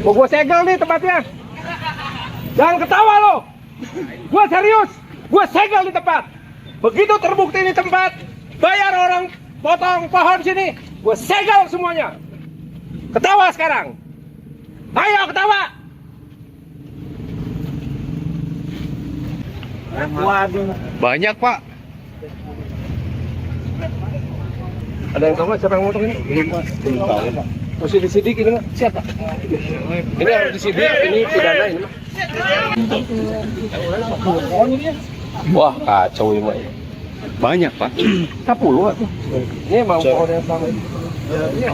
Mau gue segel nih tempatnya. Jangan ketawa lo. Gue serius. Gue segel di tempat. Begitu terbukti ini tempat, bayar orang potong pohon sini, gue segel semuanya. Ketawa sekarang. Ayo ketawa. Waduh. Banyak pak. Ada yang tahu nggak siapa yang motong ini? Belum tahu pak. Mesti disidik ini nggak? Siapa? Ini harus disidik. Ini pidana ini. Wah kacau ini. Banyak pak. 10 tuh. Ini emang pohon yang sama. Iya.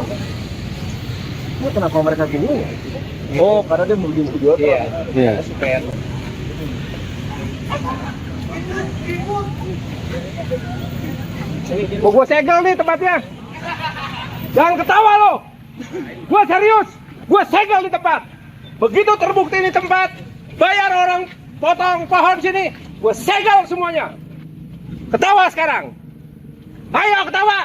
Kenapa mereka gini? Oh, karena dia mau jual. Iya. Supaya mau gue segel nih tempatnya. Jangan ketawa lo. Gue serius. Gue segel di tempat. Begitu terbukti ini tempat, bayar orang potong pohon sini, gue segel semuanya. Ketawa sekarang. Ayo ketawa.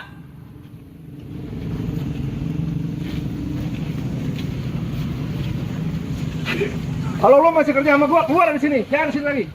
Kalau lo masih kerja sama gue, keluar dari sini. Jangan di sini lagi.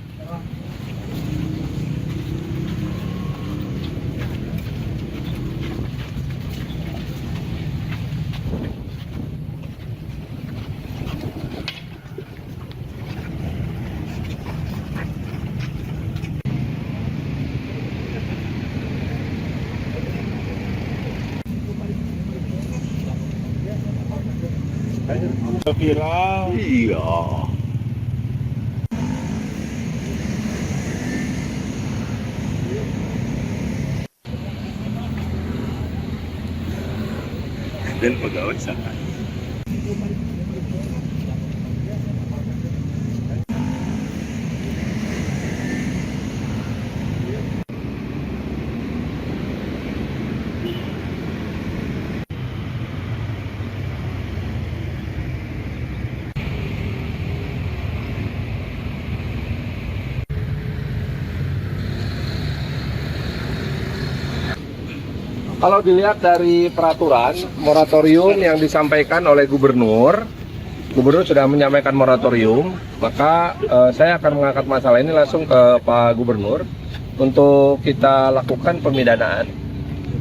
Viral. Iya. Dan pegawai sana. Kalau dilihat dari peraturan moratorium yang disampaikan oleh gubernur sudah menyampaikan moratorium, maka saya akan mengangkat masalah ini langsung ke Pak Gubernur untuk kita lakukan pemidanaan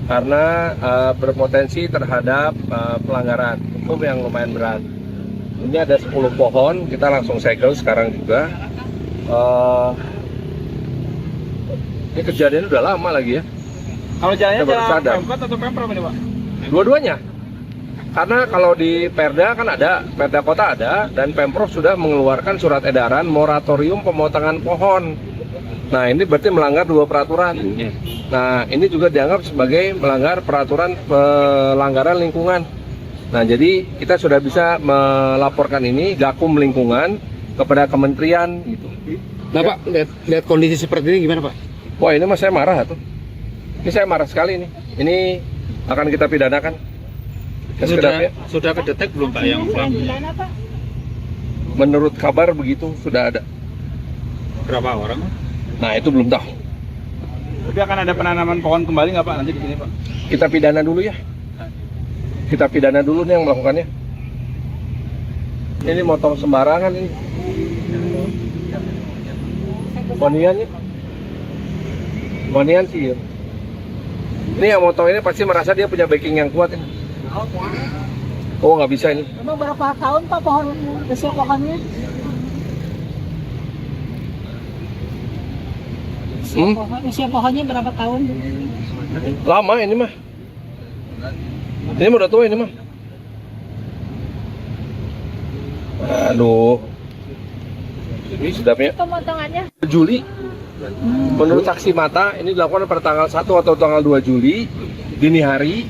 karena berpotensi terhadap pelanggaran hukum yang lumayan berat. Ini ada 10 pohon, kita langsung segel sekarang juga. Ini kejadian udah lama lagi ya. Kalau jalannya jalan sadar. Pemkot atau Pemprov ini Pak? Dua-duanya. Karena kalau di Perda kan ada, Perda Kota ada, dan Pemprov sudah mengeluarkan surat edaran moratorium pemotongan pohon. Nah ini berarti melanggar 2 peraturan. Nah ini juga dianggap sebagai melanggar peraturan pelanggaran lingkungan. Nah jadi kita sudah bisa melaporkan ini Gakum Lingkungan kepada kementerian gitu. Nah Pak, lihat kondisi seperti ini gimana Pak? Wah ini mas saya marah tuh. Ini saya marah sekali nih. Ini akan kita pidanakan. Sudah kedetek belum Pak yang pelakunya? Menurut kabar begitu sudah ada. Berapa orang? Nah itu belum tahu. Tapi akan ada penanaman pohon kembali nggak Pak nanti di sini Pak? Kita pidana dulu ya. Kita pidana dulu nih yang melakukannya. Ini motong sembarangan ini. Waniannya. Wanian sih ya. Ini yang motong ini pasti merasa dia punya backing yang kuat ini. Oh nggak bisa ini. Emang berapa tahun Pak pohon usia pohonnya? Usia pohonnya berapa tahun? Lama ini mah. Ini udah tua ini mah. Aduh. Ini sedapnya. Pemotongannya? Juli. Menurut saksi mata ini dilakukan pada tanggal 1 atau tanggal 2 Juli dini hari.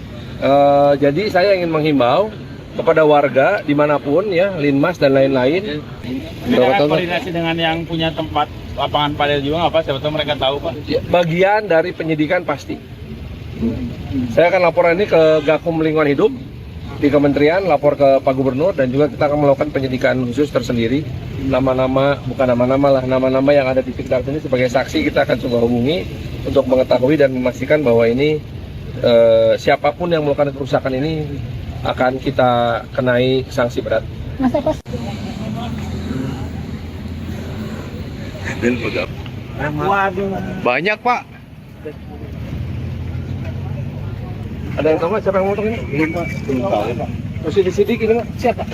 Jadi saya ingin menghimbau kepada warga dimanapun ya, Linmas dan lain-lain. Koordinasi dengan yang punya tempat lapangan padel juga nggak Pak? Siapa tahu mereka tahu Pak. Bagian dari penyidikan pasti. Saya akan laporan ini ke Gakum Lingkungan Hidup di Kementerian, lapor ke Pak Gubernur, dan juga kita akan melakukan penyidikan khusus tersendiri. Nama-nama, bukan nama-nama lah, nama-nama yang ada di sekitar sini sebagai saksi kita akan coba hubungi untuk mengetahui dan memastikan bahwa ini siapapun yang melakukan kerusakan ini akan kita kenai sanksi berat. Masa pas Dan pegawai. Banyak pak. Ada yang tahu nggak siapa yang motong ini? Belum Pak. Belum tahu Pak. Mesti disidik ini Pak. Siapa?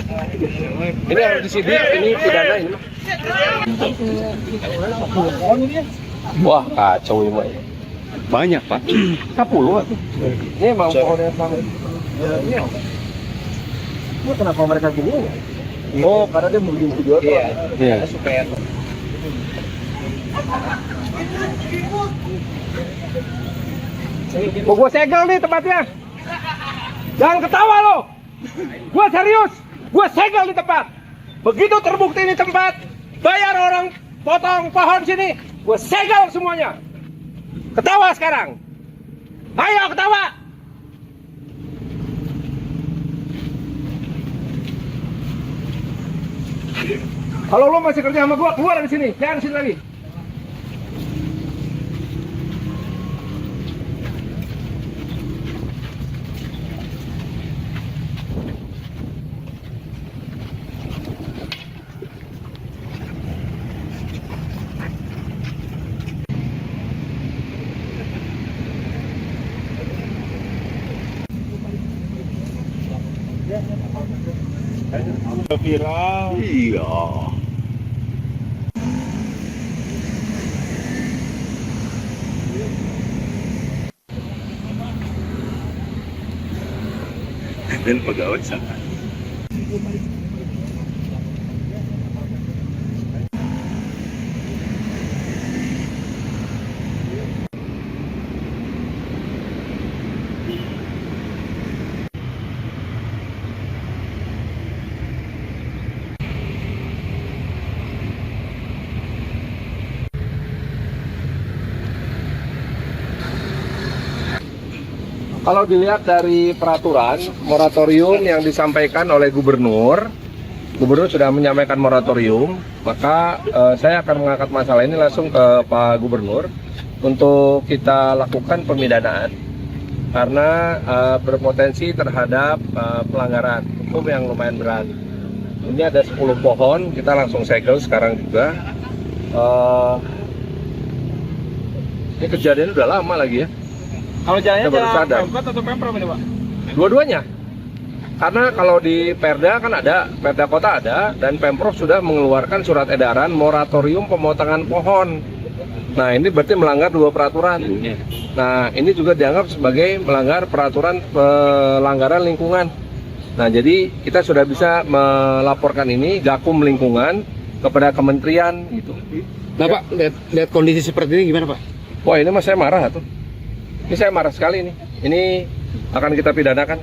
Ini harus disidik, ini pidana ini Pak. Wah kacau ini Pak. Banyak pak. 10 atuh. Ini emang pohon yang sama. Iya. Ini kenapa mereka bingung? Oh, karena dia mau bikin video. Iya. Supaya mau gue segel nih tempatnya. Jangan ketawa lo. Gue serius. Gue segel di tempat. Begitu terbukti ini tempat, bayar orang potong pohon sini. Gue segel semuanya. Ketawa sekarang. Ayo ketawa. Kalau lo masih kerja sama gue, keluar dari sini. Jangan di sini lagi. Viral. Iya. Dan pegawai sana. Kalau dilihat dari peraturan moratorium yang disampaikan oleh gubernur sudah menyampaikan moratorium, maka saya akan mengangkat masalah ini langsung ke Pak Gubernur untuk kita lakukan pemidanaan karena berpotensi terhadap pelanggaran hukum yang lumayan berat. Ini ada 10 pohon, kita langsung segel sekarang juga. Ini kejadian udah lama lagi ya. Kalau jalannya Kita baru jalan sadar. Pemkot atau Pemprov ini Pak? Dua-duanya. Karena kalau di Perda kan ada, Perda Kota ada, dan Pemprov sudah mengeluarkan surat edaran moratorium pemotongan pohon. Nah ini berarti melanggar 2 peraturan. Nah ini juga dianggap sebagai melanggar peraturan pelanggaran lingkungan. Nah jadi kita sudah bisa melaporkan ini Gakum Lingkungan kepada kementerian gitu. Nah pak, lihat kondisi seperti ini gimana pak? Wah ini mas saya marah tuh. Ini saya marah sekali nih. Ini akan kita pidanakan.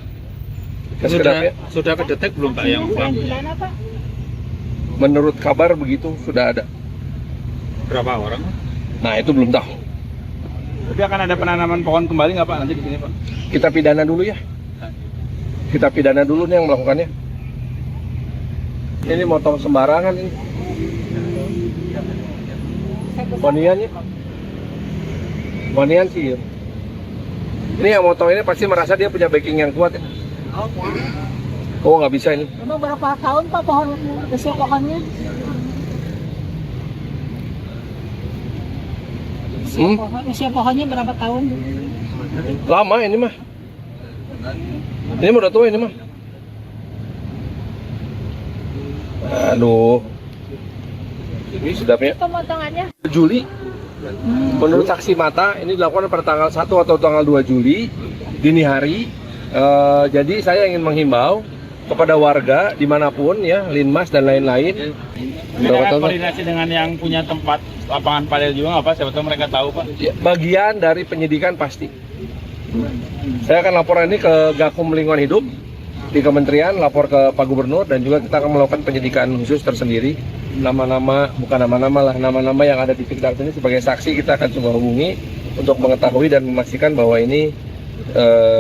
Sudah kedetek belum Pak yang pidana Pak? Menurut kabar begitu sudah ada. berapa orang? Nah itu belum tahu. Tapi akan ada penanaman pohon kembali nggak Pak nanti di sini Pak? Kita pidana dulu ya. Kita pidana dulu nih yang melakukannya. Ini motong sembarangan ini. Waniannya. Wanian sih ya. Ini yang motong ini pasti merasa dia punya backing yang kuat ya. Oh nggak bisa ini. Emang berapa tahun Pak pohon usia pohonnya? Usia pohonnya berapa tahun? Lama ini mah. Ini udah tua ini mah. Aduh. Ini sudah punya. Pemotongannya? Juli. Menurut saksi mata ini dilakukan pada tanggal 1 atau tanggal 2 Juli dini hari. Jadi saya ingin menghimbau kepada warga dimanapun ya, Linmas dan lain-lain. Mereka koordinasi dengan yang punya tempat lapangan padel juga nggak Pak? Siapa tahu mereka tahu Pak. Ya, bagian dari penyidikan pasti. Saya akan laporan ini ke Gakum Lingkungan Hidup di Kementerian, lapor ke Pak Gubernur, dan juga kita akan melakukan penyidikan khusus tersendiri. Nama-nama, bukan nama-nama lah, nama-nama yang ada di sekitar ini sebagai saksi kita akan coba hubungi untuk mengetahui dan memastikan bahwa ini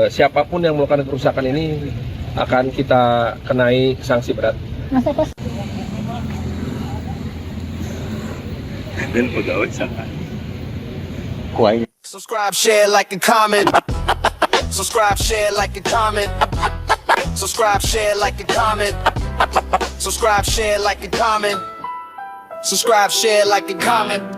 siapapun yang melakukan kerusakan ini akan kita kenai sanksi berat. Masa pas? Dan pegawai sana. Subscribe, share, like, and comment. Subscribe, share, like, and comment. Subscribe, share, like, and comment. Subscribe, share, like, and comment. Subscribe, share, like, and comment.